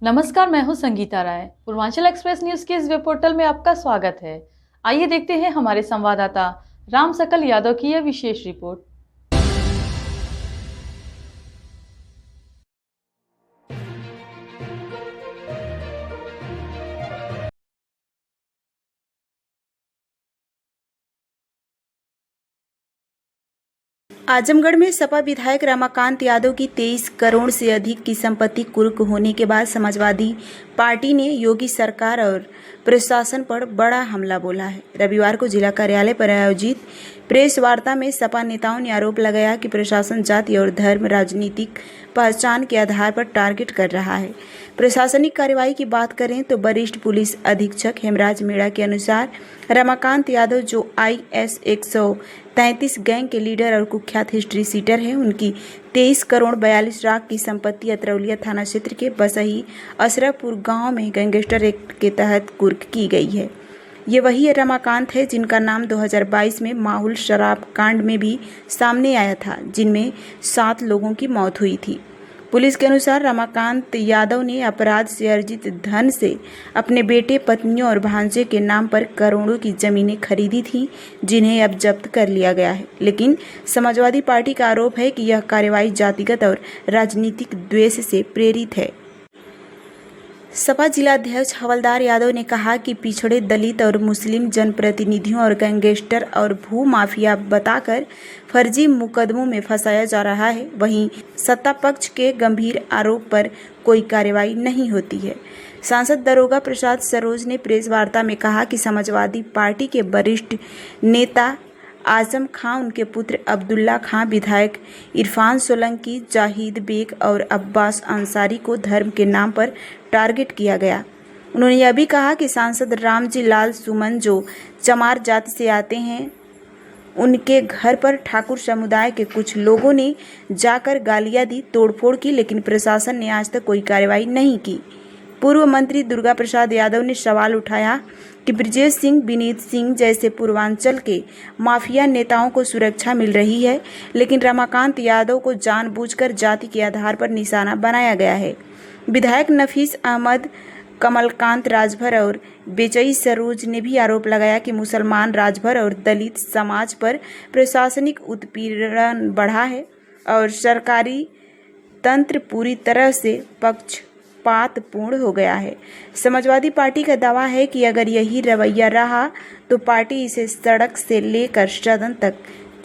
नमस्कार, मैं हूं संगीता राय। पूर्वांचल एक्सप्रेस न्यूज के इस वेब पोर्टल में आपका स्वागत है। आइए देखते हैं हमारे संवाददाता राम सकल यादव की यह विशेष रिपोर्ट। आजमगढ़ में सपा विधायक रमाकांत यादव की 23 करोड़ से अधिक की संपत्ति कुर्क होने के बाद समाजवादी पार्टी ने योगी सरकार और प्रशासन पर बड़ा हमला बोला है। रविवार को जिला कार्यालय पर आयोजित प्रेस वार्ता में सपा नेताओं ने आरोप लगाया कि प्रशासन जाति और धर्म राजनीतिक पहचान के आधार पर टारगेट कर रहा है। प्रशासनिक कार्रवाई की बात करें तो वरिष्ठ पुलिस अधीक्षक हेमराज मीणा के अनुसार रमाकांत यादव, जो IS 133 गैंग के लीडर और कुख्यात हिस्ट्री सीटर हैं, उनकी 23 करोड़ 42 लाख की संपत्ति अतरौलिया थाना क्षेत्र के बसही अशरफपुर गांव में गैंगस्टर एक्ट के तहत कुर्क की गई है। ये वही रमाकांत है जिनका नाम 2022 में माहुल शराब कांड में भी सामने आया था, जिनमें 7 लोगों की मौत हुई थी। पुलिस के अनुसार रमाकांत यादव ने अपराध से अर्जित धन से अपने बेटे, पत्नियों और भांजे के नाम पर करोड़ों की जमीनें खरीदी थीं, जिन्हें अब जब्त कर लिया गया है। लेकिन समाजवादी पार्टी का आरोप है कि यह कार्रवाई जातिगत और राजनीतिक द्वेष से प्रेरित है। सपा जिलाध्यक्ष हवलदार यादव ने कहा कि पिछड़े दलित और मुस्लिम जनप्रतिनिधियों और गैंगस्टर और भू माफिया बताकर फर्जी मुकदमों में फंसाया जा रहा है। वहीं सत्ता पक्ष के गंभीर आरोप पर कोई कार्रवाई नहीं होती है। सांसद दरोगा प्रसाद सरोज ने प्रेस वार्ता में कहा कि समाजवादी पार्टी के वरिष्ठ नेता आजम खां, उनके पुत्र अब्दुल्ला खां, विधायक इरफान सोलंकी, जाहिद बेग और अब्बास अंसारी को धर्म के नाम पर टारगेट किया गया। उन्होंने यह भी कहा कि सांसद रामजी लाल सुमन, जो चमार जाति से आते हैं, उनके घर पर ठाकुर समुदाय के कुछ लोगों ने जाकर गालियां दी, तोड़फोड़ की, लेकिन प्रशासन ने आज तक कोई कार्रवाई नहीं की। पूर्व मंत्री दुर्गा प्रसाद यादव ने सवाल उठाया कि ब्रजेश सिंह, विनीत सिंह जैसे पूर्वांचल के माफिया नेताओं को सुरक्षा मिल रही है, लेकिन रमाकांत यादव को जानबूझकर जाति के आधार पर निशाना बनाया गया है। विधायक नफीस अहमद, कमलकांत राजभर और बेचई सरोज ने भी आरोप लगाया कि मुसलमान राजभर और दलित समाज पर प्रशासनिक उत्पीड़न बढ़ा है और सरकारी तंत्र पूरी तरह से पक्षपातपूर्ण हो गया है। समाजवादी पार्टी का दावा है कि अगर यही रवैया रहा तो पार्टी इसे सड़क से लेकर सदन तक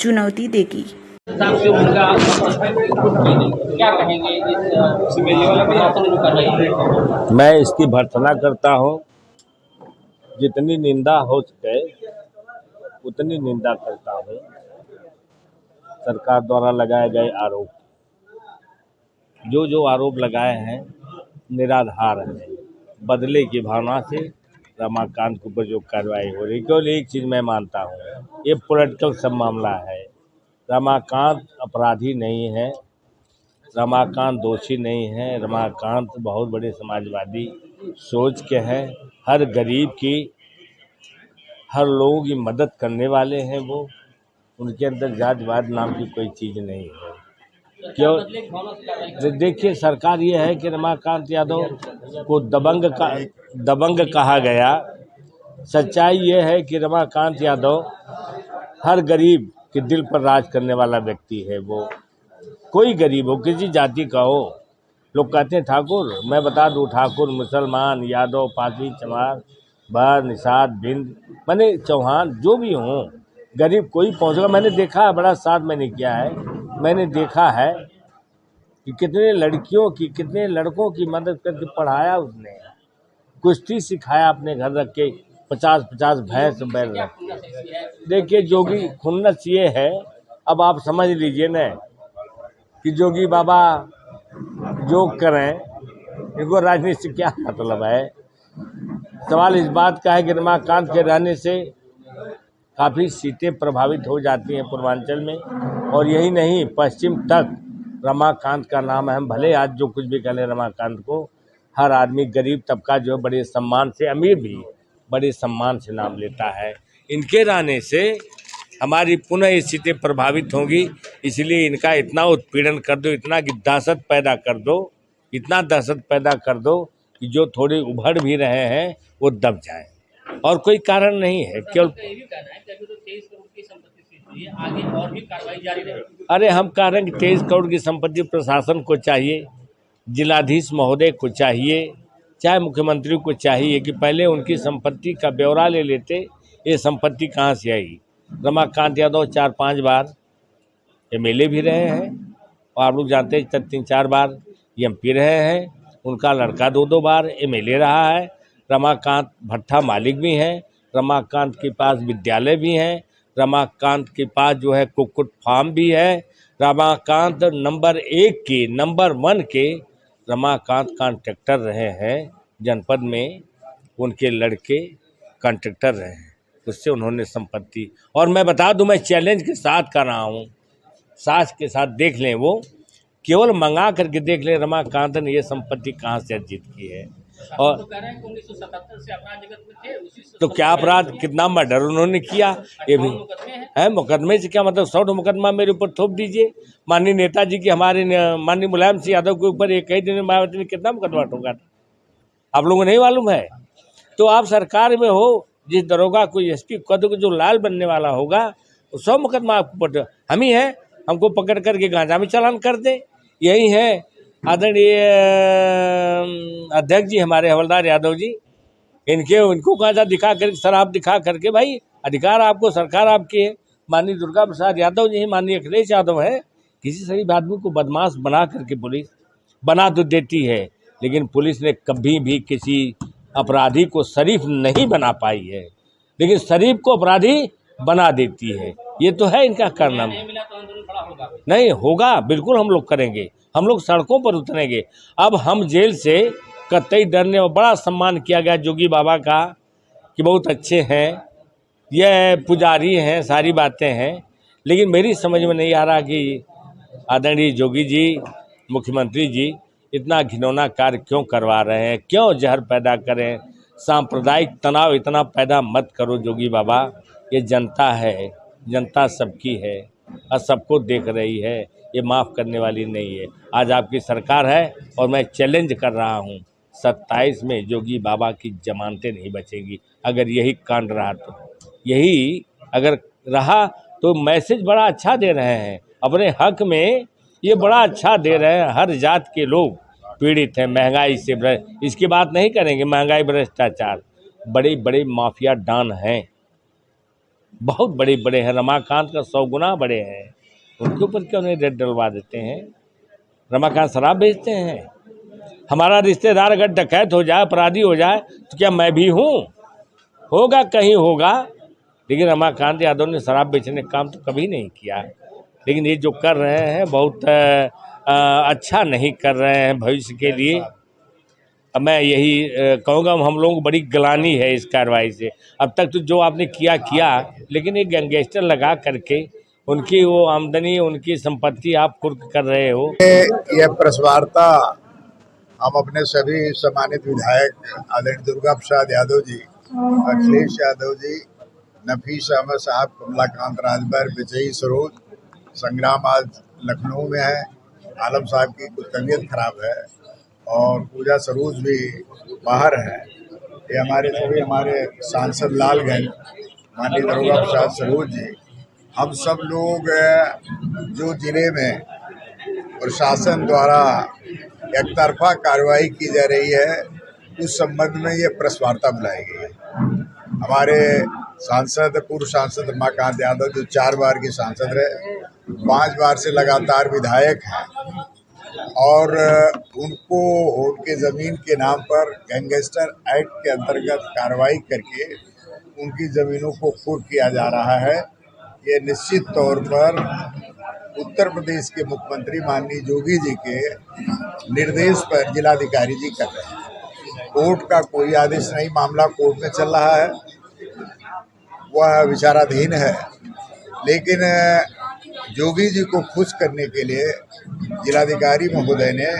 चुनौती देगी। क्या कहेंगे इस प्रशासन जो कर रही है? मैं इसकी भर्त्सना करता हूँ। जितनी निंदा हो सके उतनी निंदा करता हूँ। सरकार द्वारा लगाए गए आरोप, जो आरोप लगाए हैं, निराधार है। बदले की भावना से रमाकांत के ऊपर जो कार्रवाई हो रही, केवल एक चीज़ मैं मानता हूँ, ये पॉलिटिकल सब मामला है। रमाकांत अपराधी नहीं है, रमाकांत दोषी नहीं है। रमाकांत बहुत बड़े समाजवादी सोच के हैं। हर गरीब की, हर लोगों की मदद करने वाले हैं वो। उनके अंदर जातिवाद नाम की कोई चीज़ नहीं है। क्यों? देखिए, सरकार ये है कि रमाकांत यादव को दबंग कहा गया। सच्चाई ये है कि रमाकांत यादव हर गरीब के दिल पर राज करने वाला व्यक्ति है। वो कोई गरीब हो, किसी जाति का हो, लोग कहते हैं ठाकुर, मैं बता दूं, ठाकुर, मुसलमान, यादव, पाटी, चमार, बर, निषाद, भिंड, माने चौहान, जो भी हों, गरीब कोई पहुंचेगा। मैंने देखा है, बड़ा साथ मैंने किया है, मैंने देखा है कि कितने लड़कियों की, कितने लड़कों की मदद करके पढ़ाया उसने, कुश्ती सिखाया अपने घर रख के, 50-50 भैंस बैल रख के। देखिए, जोगी खुन्नस ये है, अब आप समझ लीजिए न कि जोगी बाबा जो करें, इनको राजनीति से क्या मतलब है। सवाल इस बात का है कि रमाकांत के रहने से काफ़ी सीटें प्रभावित हो जाती हैं पूर्वांचल में, और यही नहीं, पश्चिम तक रमाकांत का नाम है। हम भले आज जो कुछ भी करें रमाकांत को, हर आदमी, गरीब तबका जो है बड़े सम्मान से, अमीर भी बड़े सम्मान से नाम लेता है। इनके रहने से हमारी पुनः ये सीटें प्रभावित होंगी। इसलिए इनका इतना उत्पीड़न कर दो, इतना कि दहशत पैदा कर दो, इतना दहशत पैदा कर दो कि जो थोड़े उभर भी रहे हैं वो दब जाएं, और कोई कारण नहीं है। केवल ये भी कहना है कि अभी तो 23 करोड़ की संपत्ति सीज हुई है, आगे और भी कार्रवाई जारी रहेगी। अरे हम कह रहे हैं कि 23 करोड़ की संपत्ति प्रशासन को चाहिए, जिलाधीश महोदय को चाहिए, चाहे मुख्यमंत्री को चाहिए कि पहले उनकी संपत्ति का ब्यौरा ले लेते, ये संपत्ति कहाँ से आई। रमाकांत यादव 4-5 बार एमएलए भी रहे हैं, और आप लोग जानते हैं 3-4 बार एमपी रहे हैं। उनका लड़का 2-2 बार एमएलए रहा है। रमाकांत भट्टा मालिक भी हैं, रमाकांत के पास विद्यालय भी हैं, रमाकांत के पास जो है कुक्कुट फार्म भी है। रमाकांत नंबर 1 के रमाकांत कॉन्ट्रैक्टर रहे हैं जनपद में, उनके लड़के कॉन्ट्रैक्टर रहे हैं, उससे उन्होंने संपत्ति। और मैं बता दूं, मैं चैलेंज के साथ कर रहा हूं, साथ के साथ देख लें, वो केवल मंगा करके देख लें रमाकांत ने ये संपत्ति कहाँ से अर्जित की है। और तो कह रहे हैं कि 1977 से अपराध जगत में थे, उसी से तो क्या अपराध, कितना मर्डर उन्होंने किया, ये भी है। मुकदमे से क्या मतलब, 100 मुकदमा मेरे ऊपर थोप दीजिए। माननीय नेताजी की, हमारे माननीय मुलायम सिंह यादव के ऊपर एक ही दिन में मायावती ने कितना मुकदमा ठोका था, आप लोगों को नहीं मालूम है। तो आप सरकार में हो, जिस दरोगा को एसपी पद को जो लाल बनने वाला होगा, 100 मुकदमा आपको हम ही हैं, हमको पकड़ करके गांजा में चालान कर दे। यही है आदरणीय अध्यक्ष जी हमारे हवलदार यादव जी, इनको गांजा दिखा कर, शराब दिखा करके, भाई अधिकार आपको, सरकार आपकी है। माननीय दुर्गा प्रसाद यादव जी, माननीय अखिलेश यादव है। किसी शरीफ आदमी को बदमाश बना करके पुलिस बना तो देती है, लेकिन पुलिस ने कभी भी किसी अपराधी को शरीफ नहीं बना पाई है, लेकिन शरीफ को अपराधी बना देती है। ये तो है इनका करना। नहीं मिला तो आंदोलन बड़ा होगा। नहीं होगा, बिल्कुल हम लोग करेंगे, हम लोग सड़कों पर उतरेंगे। अब हम जेल से कतई डरने, और बड़ा सम्मान किया गया जोगी बाबा का कि बहुत अच्छे हैं, ये पुजारी हैं, सारी बातें हैं, लेकिन मेरी समझ में नहीं आ रहा कि आदरणीय जोगी जी, मुख्यमंत्री जी इतना घिनौना कार्य क्यों करवा रहे हैं, क्यों जहर पैदा करें। सांप्रदायिक तनाव इतना पैदा मत करो जोगी बाबा, ये जनता है, जनता सबकी है और सबको देख रही है, ये माफ़ करने वाली नहीं है। आज आपकी सरकार है और मैं चैलेंज कर रहा हूँ, 27 में जोगी बाबा की जमानतें नहीं बचेंगी। अगर यही कांड रहा तो, यही अगर रहा तो मैसेज बड़ा अच्छा दे रहे हैं अपने हक में, ये बड़ा अच्छा दे रहे हैं। हर जात के लोग पीड़ित हैं महंगाई से, इसकी बात नहीं करेंगे, महंगाई भ्रष्टाचार, बड़े बड़े माफिया डॉन हैं, बहुत बड़े बड़े हैं, रमाकांत का 100 गुना बड़े हैं, उनके ऊपर क्यों नहीं रेड डलवा देते हैं। रमाकांत शराब बेचते हैं, हमारा रिश्तेदार अगर डकैत हो जाए, अपराधी हो जाए, तो क्या मैं भी हूँ? होगा, कहीं होगा, लेकिन रमाकांत यादव ने शराब बेचने का काम तो कभी नहीं किया। लेकिन ये जो कर रहे हैं बहुत अच्छा नहीं कर रहे हैं भविष्य के लिए। अब मैं यही कहूँगा, हम लोगों को बड़ी ग्लानि है इस कार्रवाई से। अब तक तो जो आपने किया, लेकिन ये गैंगस्टर लगा करके उनकी वो आमदनी, उनकी संपत्ति आप कुर्क कर रहे हो। यह प्रेस वार्ता हम अपने सभी सम्मानित विधायक आदरणीय दुर्गा प्रसाद यादव जी, अखिलेश यादव जी, नफीस अहमद साहब, कमलाकांत राजभर, विजयी सरोज, संग्राम आज लखनऊ में है, आलम साहब की कुछ तबीयत खराब है, और पूजा सरोज भी बाहर है। ये हमारे सांसद लालगंज माननीय दुर्गा प्रसाद सरोज जी, हम सब लोग जो जिले में प्रशासन द्वारा एक तरफा कार्रवाई की जा रही है, उस संबंध में ये प्रेस वार्ता बुलाई गई है। हमारे सांसद, पूर्व सांसद रमाकांत यादव जो 4 बार के सांसद रहे, 5 बार से लगातार विधायक हैं, और उनको उनके ज़मीन के नाम पर गैंगस्टर एक्ट के अंतर्गत कार्रवाई करके उनकी ज़मीनों को कुर्क किया जा रहा है। ये निश्चित तौर पर उत्तर प्रदेश के मुख्यमंत्री माननीय योगी जी के निर्देश पर जिलाधिकारी जी कर रहे हैं। कोर्ट का कोई आदेश नहीं, मामला कोर्ट में चल रहा है, वह विचाराधीन है, लेकिन योगी जी को खुश करने के लिए जिलाधिकारी महोदय ने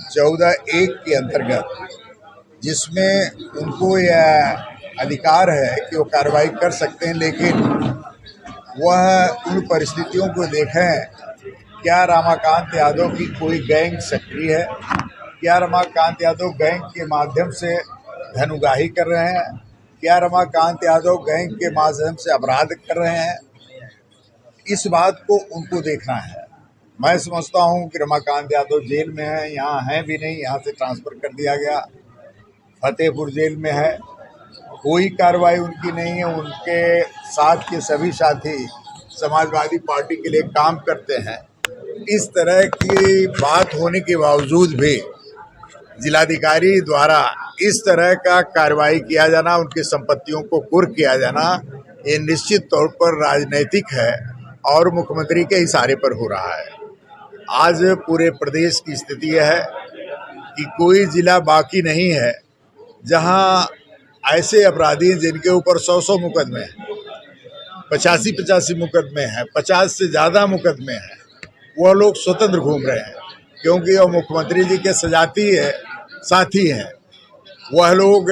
14(1) के अंतर्गत, जिसमें उनको यह अधिकार है कि वो कार्रवाई कर सकते हैं, लेकिन वह उन परिस्थितियों को देखें, क्या रमाकांत यादव की कोई गैंग सक्रिय है, क्या रमाकांत यादव गैंग के माध्यम से धन उगाही कर रहे हैं? क्या रमाकांत यादव गैंग के माध्यम से अपराध कर रहे हैं? इस बात को उनको देखना है। मैं समझता हूं कि रमाकांत यादव जेल में है, यहाँ हैं भी नहीं, यहाँ से ट्रांसफ़र कर दिया गया, फतेहपुर जेल में है, कोई कार्रवाई उनकी नहीं है। उनके साथ के सभी साथी समाजवादी पार्टी के लिए काम करते हैं। इस तरह की बात होने के बावजूद भी जिलाधिकारी द्वारा इस तरह का कार्रवाई किया जाना, उनकी संपत्तियों को कुर्क किया जाना, ये निश्चित तौर पर राजनीतिक है और मुख्यमंत्री के इशारे पर हो रहा है। आज पूरे प्रदेश की स्थिति यह है कि कोई जिला बाकी नहीं है जहां ऐसे अपराधी हैं जिनके ऊपर 100 मुकदमे हैं, 85 मुकदमे हैं, 50 से ज़्यादा मुकदमे हैं। वह लोग स्वतंत्र घूम रहे हैं क्योंकि वह मुख्यमंत्री जी के सजाती है साथी हैं। वह लोग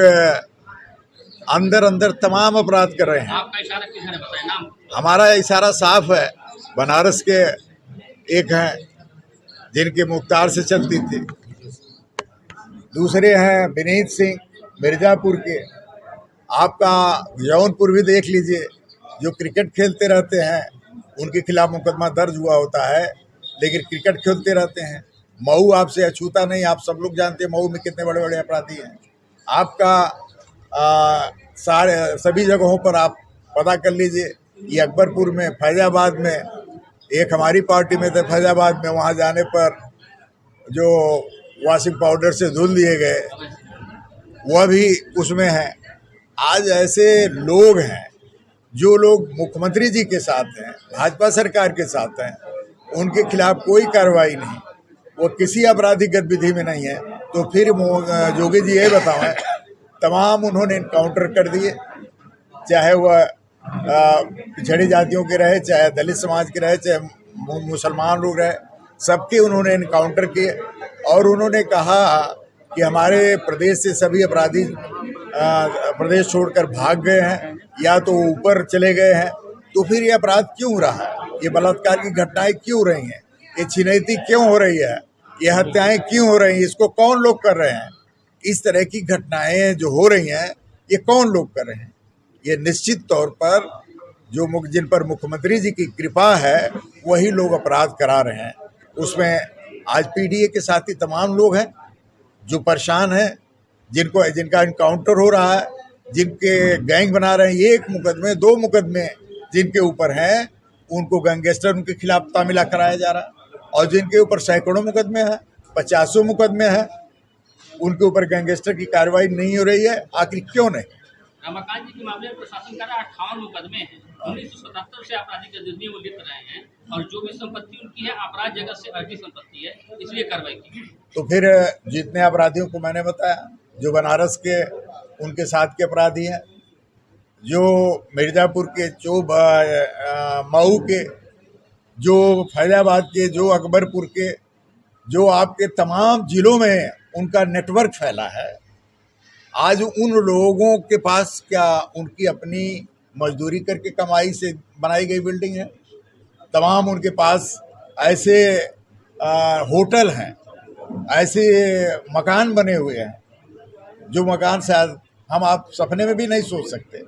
अंदर अंदर तमाम अपराध कर रहे हैं। आपका इशारा किधर है, बताएं नाम। हमारा इशारा साफ है। बनारस के एक हैं जिनके मुख्तार से चलती थी, दूसरे हैं विनीत सिंह मिर्जापुर के, आपका जौनपुर भी देख लीजिए, जो क्रिकेट खेलते रहते हैं उनके खिलाफ मुकदमा दर्ज हुआ होता है, लेकिन क्रिकेट खेलते रहते हैं। मऊ आपसे अछूता नहीं, आप सब लोग जानते हैं मऊ में कितने बड़े बड़े अपराधी हैं। आपका सारे सभी जगहों पर आप पता कर लीजिए। ये अकबरपुर में, फैजाबाद में, एक हमारी पार्टी में थे फैजाबाद में, वहाँ जाने पर जो वॉशिंग पाउडर से धुल दिए गए वह भी उसमें है। आज ऐसे लोग हैं जो लोग मुख्यमंत्री जी के साथ हैं, भाजपा सरकार के साथ हैं, उनके खिलाफ कोई कार्रवाई नहीं, वो किसी आपराधिक गतिविधि में नहीं है। तो फिर जोगी जी ये बताएं, तमाम उन्होंने इनकाउंटर कर दिए, चाहे वह पिछड़ी जातियों के रहे, चाहे दलित समाज के रहे, चाहे मुसलमान लोग रहे, सबके उन्होंने इनकाउंटर किए। और उन्होंने कहा कि हमारे प्रदेश से सभी अपराधी प्रदेश छोड़कर भाग गए हैं या तो ऊपर चले गए हैं। तो फिर ये अपराध क्यों हो रहा है? ये बलात्कार की घटनाएं क्यों हो रही हैं? ये छिनैती क्यों हो रही है? ये हत्याएं क्यों हो रही हैं? इसको कौन लोग कर रहे हैं? इस तरह की घटनाएं जो हो रही हैं ये कौन लोग कर रहे हैं? ये निश्चित तौर पर जो जिन पर मुख्यमंत्री जी की कृपा है वही लोग अपराध करा रहे हैं। उसमें आज पीडीए के साथी तमाम लोग हैं जो परेशान हैं, जिनका इनकाउंटर हो रहा है, जिनके गैंग बना रहे हैं। 1 मुकदमे 2 मुकदमे जिनके ऊपर हैं उनको गैंगस्टर उनके खिलाफ तामिला कराया जा रहा है, और जिनके ऊपर सैकड़ों मुकदमे हैं, 50 मुकदमे हैं, उनके ऊपर गैंगस्टर की कार्रवाई नहीं हो रही है। आखिर क्यों नहीं? रमाकांत जी के मामले में प्रशासन का 58 मुकदमे हैं, 1977 से आपराधिक गतिविधियों में लिप्त रहे हैं, और जो भी संपत्ति उनकी है अपराध जगत से अर्जित संपत्ति है, इसलिए कार्रवाई की। तो फिर जितने अपराधियों को मैंने बताया, जो बनारस के उनके साथ के अपराधी हैं, जो मिर्जापुर के, जो मऊ के, जो फैजाबाद के, जो अकबरपुर के, जो आपके तमाम जिलों में उनका नेटवर्क फैला है। आज उन लोगों के पास क्या उनकी अपनी मजदूरी करके कमाई से बनाई गई बिल्डिंग है? तमाम उनके पास ऐसे होटल हैं, ऐसे मकान बने हुए हैं जो मकान शायद हम आप सपने में भी नहीं सोच सकते।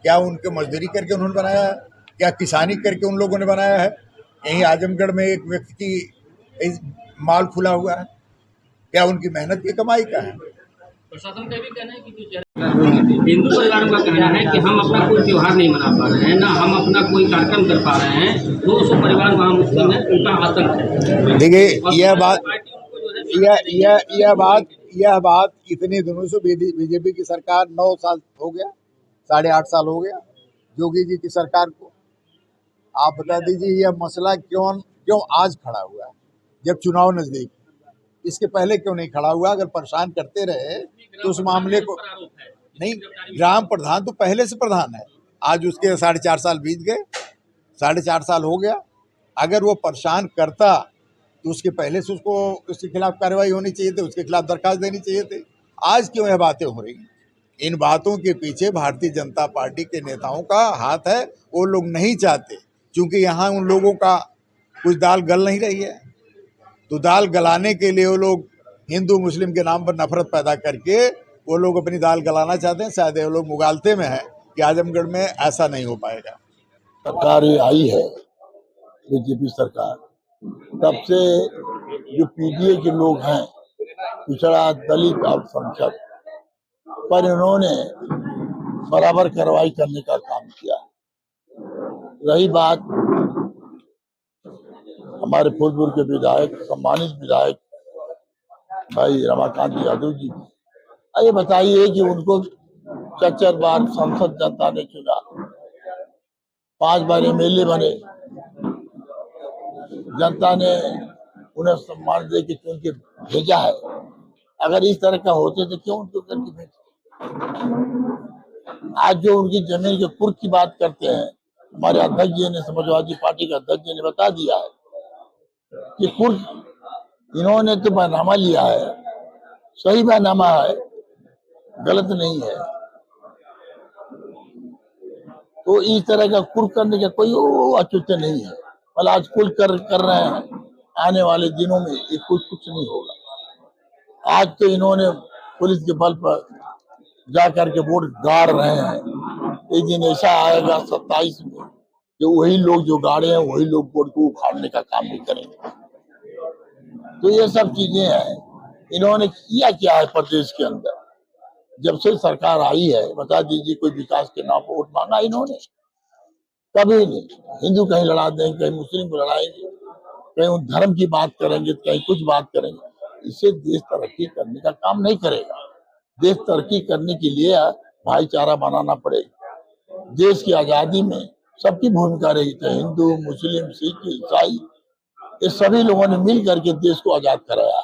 क्या उनके मजदूरी करके उन्होंने बनाया है? क्या किसानी करके उन लोगों ने बनाया है? यहीं आजमगढ़ में एक व्यक्ति की माल खुला हुआ है, क्या उनकी मेहनत की कमाई का है? प्रशासन का भी कहना है कि हिंदू परिवारों का कहना है कि हम अपना कोई त्योहार नहीं मना पा रहे हैं, ना हम अपना कोई कार्यक्रम कर पा रहे हैं। 200 परिवार वहाँ मुस्लिम है, उनका आतंक है। देखिए यह बात इतने दिनों से बीजेपी की सरकार 9 साल हो गया, 8.5 साल हो गया योगी जी की सरकार को। आप बता दीजिए यह मसला क्यों आज खड़ा हुआ है जब चुनाव नजदीक? इसके पहले क्यों नहीं खड़ा हुआ? अगर परेशान करते रहे तो उस मामले को नहीं। ग्राम प्रधान तो पहले से प्रधान है, आज उसके 4.5 साल बीत गए, 4.5 साल हो गया। अगर वो परेशान करता तो उसके पहले से उसके खिलाफ कार्रवाई होनी चाहिए थी, उसके खिलाफ दरखास्त देनी चाहिए थी। आज क्यों यह बातें हो रही हैं? इन बातों के पीछे भारतीय जनता पार्टी के नेताओं का हाथ है। वो लोग नहीं चाहते, क्योंकि यहाँ उन लोगों का कुछ दाल गल नहीं रही है, तो दाल गलाने के लिए वो लोग हिंदू मुस्लिम के नाम पर नफरत पैदा करके वो लोग अपनी दाल गलाना चाहते हैं। शायद वो लोग मुगालते में है कि आजमगढ़ में ऐसा नहीं हो पाएगा। सरकार ये आई है बीजेपी सरकार, तब से जो पीडीए के लोग हैं, पिछड़ा दलित अल्पसंख्यक पर इन्होंने बराबर कार्रवाई करने का काम किया। रही बात हमारे फूलपुर के विधायक, सम्मानित विधायक भाई रमाकांत यादव जी, ये बताइए कि उनको 4 बार संसद जनता ने चुना, 5 बार एमएलए बने, जनता ने उन्हें सम्मान दे के चुन के भेजा है। अगर इस तरह का होते तो क्यों उनको करके भेजते? आज जो उनकी जमीन के कुर्क की बात करते हैं, हमारे अध्यक्ष जी ने, समाजवादी पार्टी के अध्यक्ष जी ने बता दिया है कि कुर्क इन्होंने तो बैनामा लिया है, सही बैनामा है, गलत नहीं है। तो इस तरह का कुर्क करने का कोई औचित्य नहीं है। मतलब आज कुल कर रहे हैं, आने वाले दिनों में ये कुछ नहीं होगा। आज तो इन्होंने पुलिस के बल पर जा करके वोट गाड़ रहे हैं। एक दिन ऐसा आएगा 27 में कि वही लोग जो गाड़े हैं वही लोग वोट को उखाड़ने का काम भी करेंगे। तो ये सब चीजें हैं। इन्होंने किया क्या है प्रदेश के अंदर? जब से सरकार आई है, बता दीजिए कोई विकास के नाम पर वोट मांगा इन्होंने? कभी नहीं। हिंदू कहीं लड़ा देंगे, कहीं मुस्लिम को लड़ाएंगे, कहीं उन धर्म की बात करेंगे, कहीं कुछ बात करेंगे। इससे देश तरक्की करने का काम नहीं करेगा। देश तरक्की करने के लिए भाईचारा बनाना पड़ेगा। देश की आजादी में सबकी भूमिका रही थी, हिंदू, मुस्लिम, सिख, ईसाई, ये सभी लोगों ने मिल करके देश को आजाद कराया,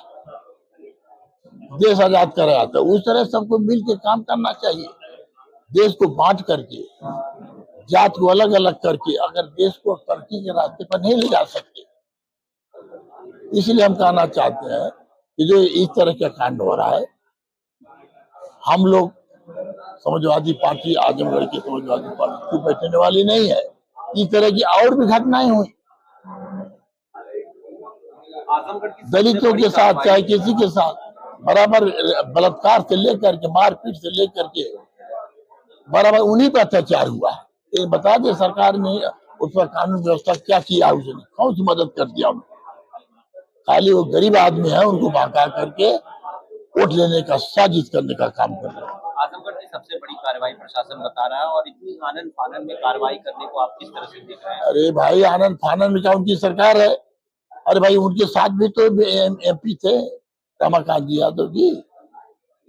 देश आजाद कराया। तो उस तरह सबको मिल के काम करना चाहिए। देश को बांट करके, जात को अलग अलग करके अगर देश को तरक्की के रास्ते पर नहीं ले जा सकते, इसलिए हम कहना चाहते हैं कि जो इस तरह का कांड हो रहा है, हम लोग समाजवादी पार्टी, आजमगढ़ की समाजवादी पार्टी को बैठने वाली नहीं है। इस तरह की और भी घटनाएं हुई दलितों के साथ, चाहे किसी के साथ, बराबर बलात्कार से लेकर के, मारपीट से लेकर के बराबर उन्हीं पर अत्याचार हुआ है। ये बता दे सरकार ने उस पर कानून व्यवस्था क्या किया, उसने कौन सी मदद कर दिया उन्हें? खाली वो गरीब आदमी है, उनको बहका करके वोट लेने का, साजिश करने का काम कर रहे हैं। आजमगढ़ की सबसे बड़ी कार्रवाई प्रशासन बता रहा है, और इतनी आनंद फानन में कार्रवाई करने को आप किस तरह से देख रहे हैं? अरे भाई, आनंद फानन में क्या उनकी सरकार है? अरे भाई, उनके साथ भी तो एमपी थे, रमाकांत यादव जी,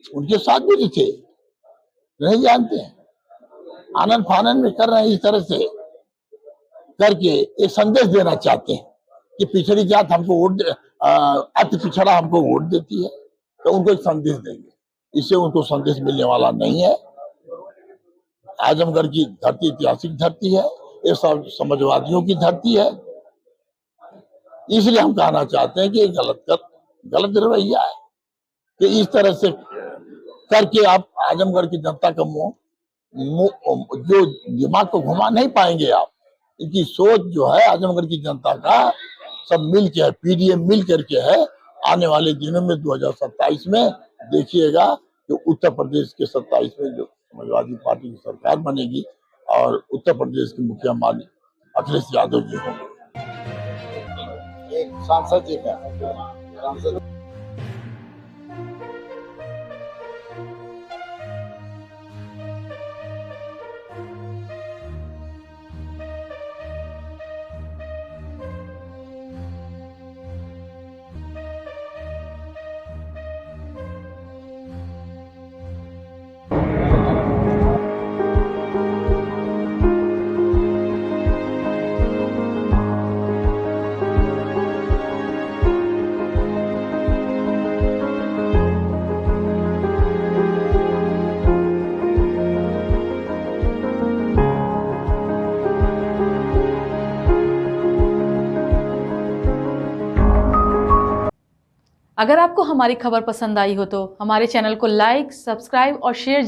उनके साथ भी थे, नहीं जानते हैं? आनंद फानन में कर रहे हैं। इस तरह से करके एक संदेश देना चाहते हैं कि पिछड़ी जात हमको वोट, अति पिछड़ा हमको वोट देती है, तो उनको एक संदेश देंगे। इससे उनको संदेश मिलने वाला नहीं है। आजमगढ़ की धरती ऐतिहासिक धरती है, ये सब समाजवादियों की धरती है। इसलिए हम कहना चाहते हैं कि ये गलत रवैया है कि इस तरह से करके आप आजमगढ़ की जनता का जो दिमाग को घुमा नहीं पाएंगे आप। इनकी सोच जो है आजमगढ़ की जनता का सब मिल के है, पीडीए मिल करके है। आने वाले दिनों में 2027 में देखिएगा कि उत्तर प्रदेश के 27 में जो समाजवादी पार्टी की सरकार बनेगी और उत्तर प्रदेश के मुखिया माननीय अखिलेश यादव जी होंगे। एक सांसद जी का सांसद अगर आपको हमारी खबर पसंद आई हो तो हमारे चैनल को लाइक, सब्सक्राइब और शेयर